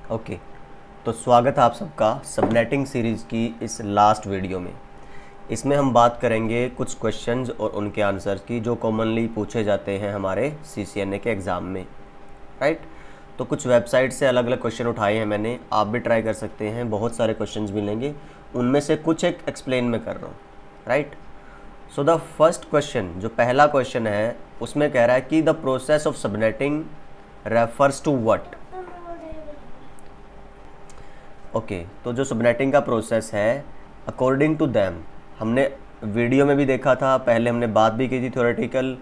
Okay, तो स्वागत है आप सबका सबनेटिंग सीरीज़ की इस लास्ट वीडियो में। इसमें हम बात करेंगे कुछ क्वेश्चंस और उनके आंसर्स की जो कॉमनली पूछे जाते हैं हमारे CCNA के एग्ज़ाम में, राइट। तो कुछ वेबसाइट से अलग अलग क्वेश्चन उठाए हैं मैंने, आप भी ट्राई कर सकते हैं, बहुत सारे क्वेश्चंस मिलेंगे, उनमें से कुछ एक एक्सप्लेन मैं कर रहा हूँ, right. So the first question, जो पहला क्वेश्चन है, उसमें कह रहा है कि the process of subnetting refers to what. Okay, तो जो सबनेटिंग का प्रोसेस है अकॉर्डिंग टू दैम, हमने वीडियो में भी देखा था, पहले हमने बात भी की थी थ्योरेटिकल,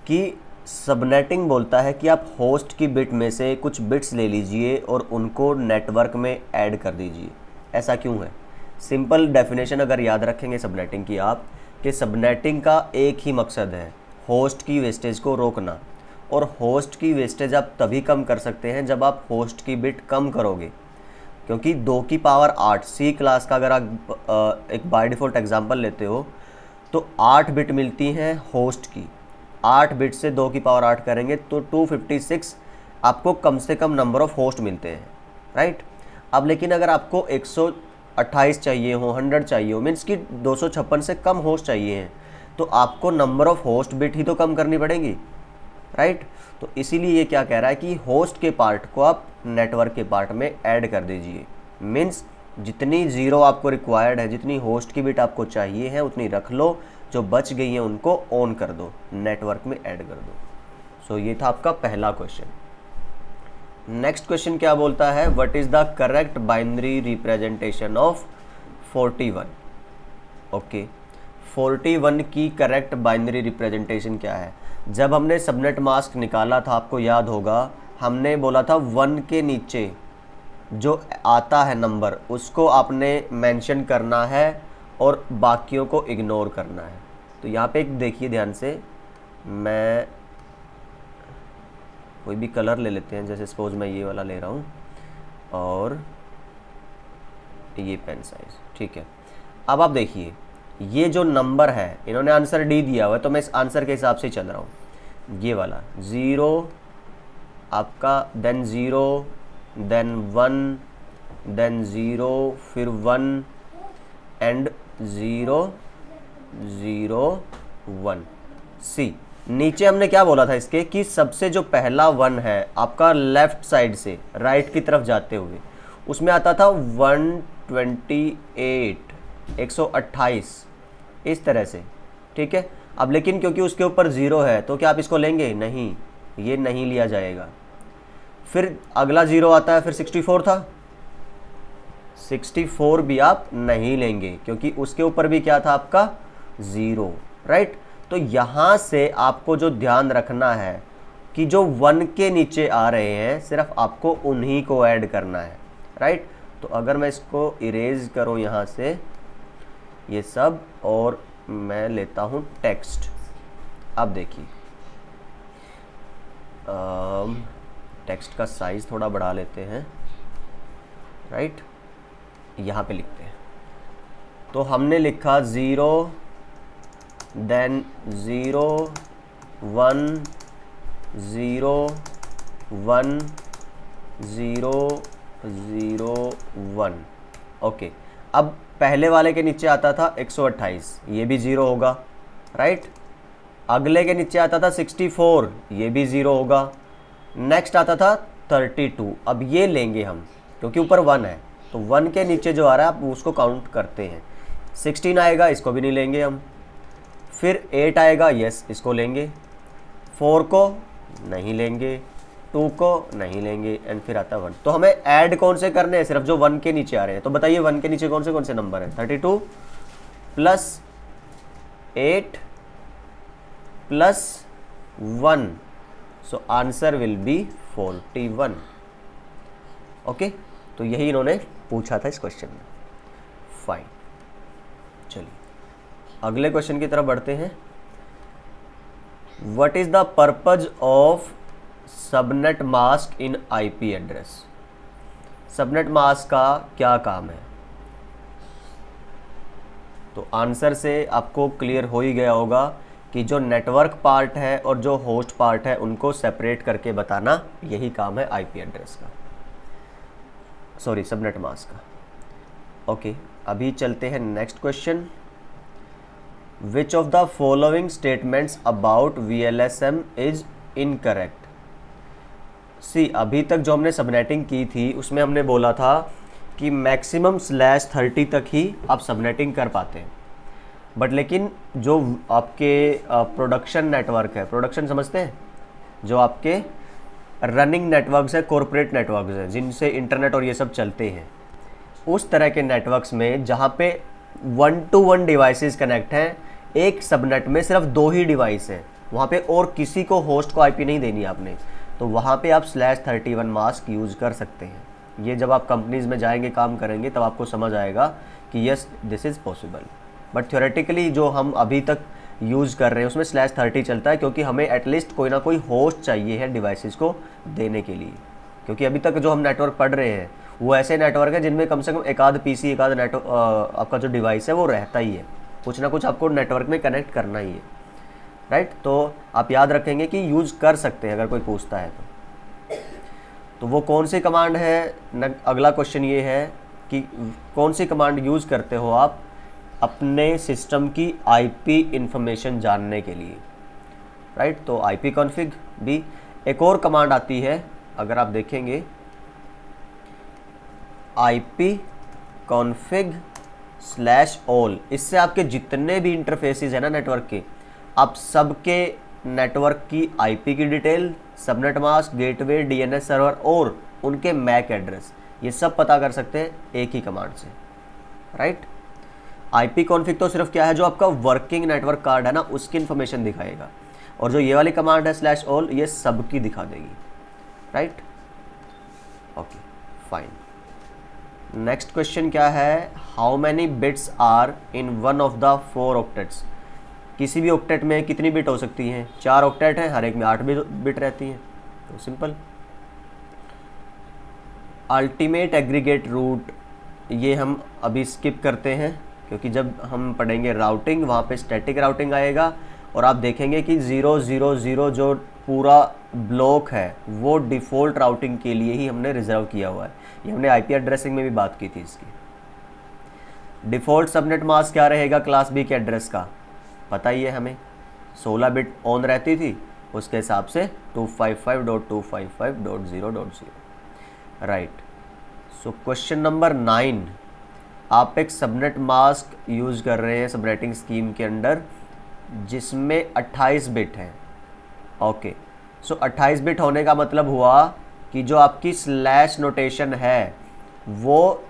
कि सबनेटिंग बोलता है कि आप होस्ट की बिट में से कुछ बिट्स ले लीजिए और उनको नेटवर्क में ऐड कर दीजिए। ऐसा क्यों है? सिंपल डेफिनेशन अगर याद रखेंगे सबनेटिंग की आप, कि सबनेटिंग का एक ही मकसद है, होस्ट की वेस्टेज को रोकना। और होस्ट की वेस्टेज आप तभी कम कर सकते हैं जब आप होस्ट की बिट कम करोगे, क्योंकि 2 की पावर 8 सी क्लास का अगर आप एक बाय डिफ़ॉल्ट एग्जांपल लेते हो तो 8 बिट मिलती हैं होस्ट की। 8 बिट से 2 की पावर 8 करेंगे तो 256 आपको कम से कम नंबर ऑफ़ होस्ट मिलते हैं, राइट। अब लेकिन अगर आपको 128 चाहिए हो, 100 चाहिए हो, मीन्स कि 256 से कम होस्ट चाहिए हैं, तो आपको नंबर ऑफ़ होस्ट बिट ही तो कम करनी पड़ेगी, राइट। तो इसीलिए ये क्या कह रहा है कि होस्ट के पार्ट को आप नेटवर्क के पार्ट में ऐड कर दीजिए। मीन्स जितनी ज़ीरो आपको रिक्वायर्ड है, जितनी होस्ट की बिट आपको चाहिए है उतनी रख लो, जो बच गई है उनको ऑन कर दो, नेटवर्क में ऐड कर दो। सो ये था आपका पहला क्वेश्चन। नेक्स्ट क्वेश्चन क्या बोलता है, what is the correct binary representation of 41। Okay, 41 की करेक्ट बाइनरी रिप्रेजेंटेशन क्या है? जब हमने सबनेट मास्क निकाला था, आपको याद होगा, हमने बोला था 1 के नीचे जो आता है नंबर उसको आपने मेंशन करना है और बाकियों को इग्नोर करना है। तो यहाँ पे एक देखिए ध्यान से, मैं कोई भी कलर ले लेते हैं, जैसे सपोज मैं ये वाला ले रहा हूँ और ये पेन साइज, ठीक है। अब आप देखिए ये जो नंबर है, इन्होंने आंसर डी दिया हुआ है तो मैं इस आंसर के हिसाब से चल रहा हूँ। ये वाला 0 आपका, देन 0, देन 1, देन 0, फिर 1 एंड 0, 0, 1। सी, नीचे हमने क्या बोला था इसके, कि सबसे जो पहला 1 है आपका लेफ्ट साइड से राइट की तरफ जाते हुए, उसमें आता था 128, 128 इस तरह से, ठीक है। अब लेकिन क्योंकि उसके ऊपर 0 है तो क्या आप इसको लेंगे? नहीं, ये नहीं लिया जाएगा। फिर अगला 0 आता है, फिर 64 था, 64 भी आप नहीं लेंगे क्योंकि उसके ऊपर भी क्या था आपका? 0, राइट। तो यहाँ से आपको जो ध्यान रखना है कि जो 1 के नीचे आ रहे हैं सिर्फ आपको उन्हीं को ऐड करना है, राइट। तो अगर मैं इसको इरेज करूँ यहाँ से ये सब, और मैं लेता हूँ टेक्स्ट। अब देखिए टेक्स्ट का साइज़ थोड़ा बढ़ा लेते हैं, राइट। यहाँ पे लिखते हैं, तो हमने लिखा 0, देन 0, 1, 0, 1, 0, 0, 1। ओके, अब पहले वाले के नीचे आता था 128, ये भी 0 होगा, राइट। अगले के नीचे आता था 64, ये भी 0 होगा। नेक्स्ट आता था 32, अब ये लेंगे हम क्योंकि ऊपर 1 है, तो 1 के नीचे जो आ रहा है आप उसको काउंट करते हैं। 16 आएगा, इसको भी नहीं लेंगे हम। फिर 8 आएगा, यस इसको लेंगे। 4 को नहीं लेंगे, 2 को नहीं लेंगे, एंड फिर आता 1। तो हमें ऐड कौन से करने हैं? सिर्फ जो 1 के नीचे आ रहे हैं। तो बताइए 1 के नीचे कौन से नंबर हैं? 32 plus 8 plus 1, so answer will be 41। Okay, तो यही इन्होंने पूछा था इस क्वेश्चन में। फाइन, चलिए अगले क्वेश्चन की तरफ बढ़ते हैं। What is the purpose of subnet mask in IP address? Subnet mask का क्या काम है? तो आंसर से आपको क्लियर हो ही गया होगा कि जो नेटवर्क पार्ट है और जो होस्ट पार्ट है उनको सेपरेट करके बताना, यही काम है आईपी एड्रेस का। सॉरी सबनेट मास्क का। ओके, अभी चलते हैं next question. Which of the following statements about VLSM is incorrect. See, अभी तक जो हमने सबनेटिंग की थी उसमें हमने बोला था कि मैक्सिमम /30 तक ही आप सबनेटिंग कर पाते हैं, बट लेकिन जो आपके प्रोडक्शन नेटवर्क है, प्रोडक्शन समझते हैं, जो आपके रनिंग नेटवर्क्स है, कॉरपोरेट नेटवर्क्स हैं जिनसे इंटरनेट और ये सब चलते हैं, उस तरह के नेटवर्क्स में जहाँ पे 1-to-1 डिवाइसेस कनेक्ट हैं, एक सबनेट में सिर्फ 2 ही डिवाइस हैं, वहाँ पे और किसी को होस्ट को IP नहीं देनी आपने, तो वहाँ पे आप /31 मास्क यूज़ कर सकते हैं। ये जब आप कंपनीज़ में जाएंगे काम करेंगे तब आपको समझ आएगा कि yes this is possible, but theoretically जो हम अभी तक यूज़ कर रहे हैं उसमें /30 चलता है, क्योंकि हमें एटलीस्ट कोई ना कोई होस्ट चाहिए है डिवाइसेस को देने के लिए, क्योंकि अभी तक जो हम नेटवर्क पढ़ रहे हैं वो ऐसे नेटवर्क है जिनमें कम से कम एक आध PC, एक आध नेटवर्क आपका जो डिवाइस है वो रहता ही है, कुछ ना कुछ आपको नेटवर्क में कनेक्ट करना ही है, राइट। तो आप याद रखेंगे कि यूज़ कर सकते हैं अगर कोई पूछता है तो वो कौन सी कमांड है। अगला क्वेश्चन ये है कि कौन सी कमांड यूज़ करते हो आप अपने सिस्टम की IP इंफॉर्मेशन जानने के लिए, राइट। तो IP कॉन्फ़िग भी एक और कमांड आती है, अगर आप देखेंगे IP config /all, इससे आपके जितने भी इंटरफेसेस हैं ना नेटवर्क के, आप सबके नेटवर्क की IP की detail, subnet mask, gateway, DNS server और उनके MAC एड्रेस, ये सब पता कर सकते हैं एक ही कमांड से, राइट। IP कॉन्फ़िग तो सिर्फ क्या है, जो आपका वर्किंग नेटवर्क कार्ड है ना उसकी इन्फॉर्मेशन दिखाएगा, और जो ये वाली कमांड है /all ये सबकी दिखा देगी, right. Okay fine. Next question क्या है, how many bits are in one of the 4 octets. किसी भी ऑक्टेट में कितनी बिट हो सकती हैं, 4 ऑक्टेट हैं, हर एक में 8 बिट रहती हैं, तो सिंपल। अल्टीमेट एग्रीगेट रूट ये हम अभी स्किप करते हैं, क्योंकि जब हम पढ़ेंगे राउटिंग वहाँ पे स्टैटिक राउटिंग आएगा, और आप देखेंगे कि 000 जो पूरा ब्लॉक है वो डिफ़ॉल्ट राउटिंग के लिए ही हमने रिजर्व किया हुआ है। ये हमने IP एड्रेसिंग में भी बात की थी इसकी। डिफ़ॉल्ट सबनेट मास्क क्या रहेगा क्लास B के एड्रेस का, पता ही है हमें, 16 बिट ऑन रहती थी, उसके हिसाब से 255.255.0.0, राइट। सो क्वेश्चन नंबर 9, आप एक सबनेट मास्क यूज़ कर रहे हैं सबनेटिंग स्कीम के अंडर जिसमें 28 बिट है। ओके, सो 28 बिट होने का मतलब हुआ कि जो आपकी स्लैश नोटेशन है वो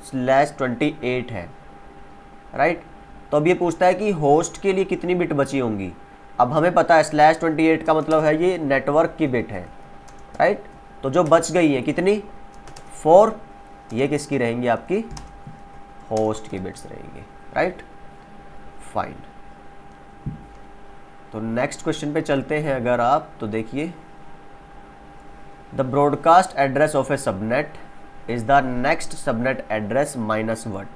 /28 है, राइट। तो अब ये पूछता है कि होस्ट के लिए कितनी बिट बची होंगी। अब हमें पता है /28 का मतलब है ये नेटवर्क की बिट है, राइट। तो जो बच गई है कितनी, 4, ये किसकी रहेंगी, आपकी होस्ट की बिट्स रहेंगी, राइट। फाइन। तो नेक्स्ट क्वेश्चन पे चलते हैं। अगर आप तो देखिए, the broadcast address of A subnet is the next subnet address minus what.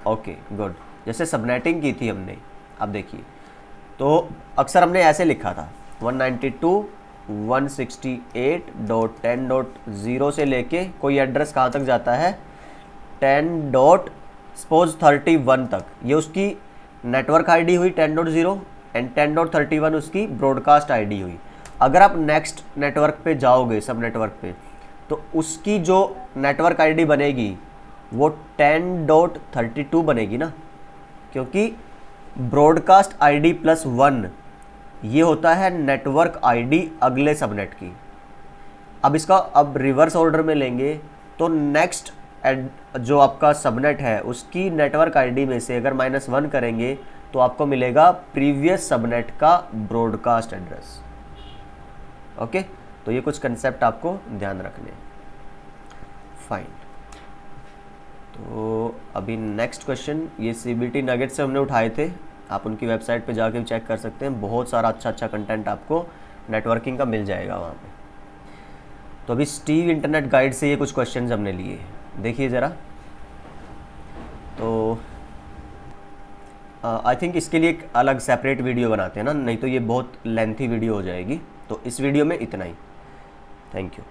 Okay good, जैसे सबनेटिंग की थी हमने, अब देखिए तो अक्सर हमने ऐसे लिखा था 192.168.10.0 से लेके कोई एड्रेस कहाँ तक जाता है 10.31 तक, ये उसकी नेटवर्क आईडी हुई 10.0 एंड 10.31 उसकी ब्रॉडकास्ट आईडी हुई। अगर आप नेक्स्ट नेटवर्क पे जाओगे सब नेटवर्क पे, तो उसकी जो नेटवर्क आईडी बनेगी वो 10.32 बनेगी ना, क्योंकि ब्रॉडकास्ट आईडी + 1 ये होता है नेटवर्क आईडी अगले सबनेट की। अब इसका अब रिवर्स ऑर्डर में लेंगे तो नेक्स्ट जो आपका सबनेट है उसकी नेटवर्क आईडी में से अगर -1 करेंगे तो आपको मिलेगा प्रीवियस सबनेट का ब्रॉडकास्ट एड्रेस। ओके, तो ये कुछ कंसेप्ट आपको ध्यान रखने। फाइन। तो अभी नेक्स्ट क्वेश्चन, ये CBT नगेट से हमने उठाए थे, आप उनकी वेबसाइट पे जाके चेक कर सकते हैं, बहुत सारा अच्छा कंटेंट आपको नेटवर्किंग का मिल जाएगा वहाँ पे। तो अभी स्टीव इंटरनेट गाइड से ये कुछ क्वेश्चंस हमने लिए, देखिए ज़रा। तो आई थिंक इसके लिए एक अलग सेपरेट वीडियो बनाते हैं ना, नहीं तो ये बहुत लेंथी वीडियो हो जाएगी। तो इस वीडियो में इतना ही। Thank you.